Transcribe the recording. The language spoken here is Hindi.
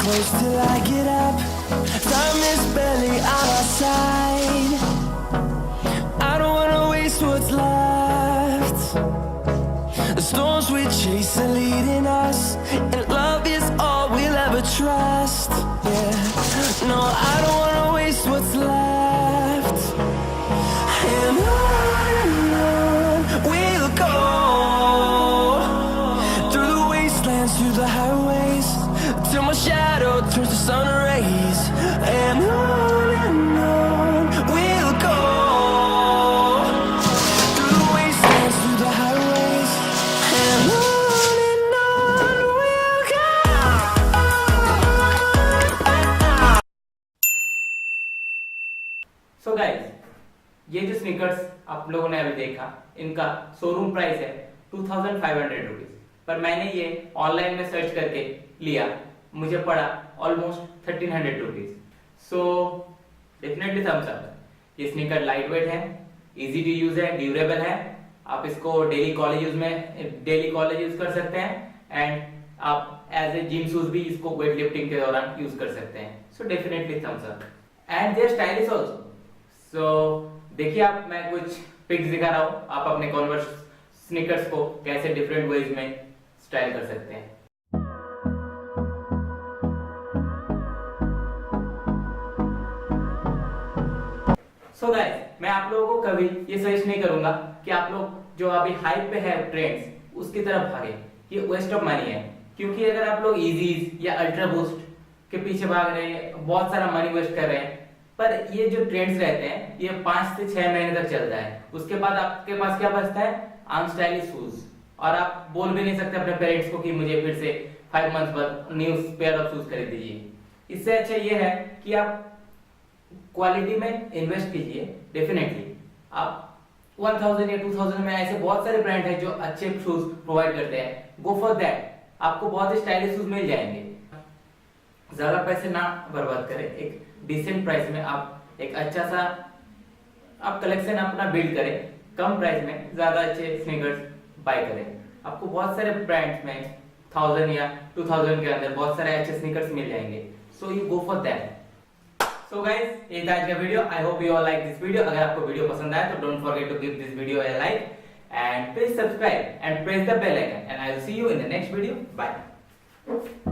close till I get up. Time is barely on our side. I don't wanna waste what's left. The storms we chase are leading us, and love is all we'll ever trust. Yeah, no, I don't wanna waste what's left. And on we'll go, through the wastelands, through the highways, till my shadow turns to sun rays. And on we'll go, through the wastelands, through the highways, and on we'll go. So guys, ये जो स्नीकर्स आप लोगों ने अभी देखा, इनका शोरूम प्राइस है 2500 रुपीज, पर मैंने ये ऑनलाइन में सर्च करके लिया, मुझे पड़ा almost 1300 rupees. So definitely thumbs up. ये स्नीकर लाइट वेट है, इजी टू यूज है, ड्यूरेबल है। आप इसको डेली कॉलेज यूज कर सकते हैं, एंड आप एज ए जिम शूज भी इसको वेट लिफ्टिंग के दौरान यूज कर सकते हैं। So definitely thumbs up, and they are stylish also. So देखिए, आप मैं कुछ पिक्स दिखा रहा हूं, आप अपने कॉन्वर्स स्नीकर्स को कैसे डिफरेंट वेज में स्टाइल कर सकते हैं। सो गाइस, मैं आप लोगों को कभी ये सजेस्ट नहीं करूंगा कि आप लोग जो अभी हाइप पे है ट्रेंड्स उसकी तरफ भागे, ये वेस्ट ऑफ मनी है। क्योंकि अगर आप लोग इजीज या अल्ट्रा बूस्ट के पीछे भाग रहे हैं, बहुत सारा मनी वेस्ट कर रहे हैं, पर ये जो ट्रेंड्स रहते हैं ये 5 से 6 महीने तक चलता है। उसके बाद आपके पास क्या बचता है? अनस्टाइलिश शूज, और आप बोल भी नहीं सकते अपने पेरेंट्स को कि मुझे फिर से 5 मंथ्स बाद न्यू पेयर ऑफ शूज खरीद दीजिए। इससे अच्छा ये है कि आप क्वालिटी में इन्वेस्ट कीजिए। डेफिनेटली आप 1000 या 2000 में ऐसे बहुत सारे ब्रांड है जो अच्छे शूज प्रोवाइड करते हैं, गो फॉर दैट। आपको बहुत ही स्टाइलिश शूज मिल जाएंगे। ज्यादा पैसे ना बर्बाद करें, एक डिसेंट प्राइस में आप एक अच्छा सा आप कलेक्शन अपना बिल्ड करें, कम प्राइस में ज्यादा अच्छे स्नीकर्स बाय करें। आपको बहुत सारे ब्रांड्स में 1000 या 2000 के अंदर बहुत सारे अच्छे स्नीकर्स मिल जाएंगे। So you go for that. So guys, ये था आज का video. I hope you all like this video. अगर आपको वीडियो पसंद आया तो don't forget to give this video a like and please subscribe and press the bell icon, and I will see you in the next video. Bye.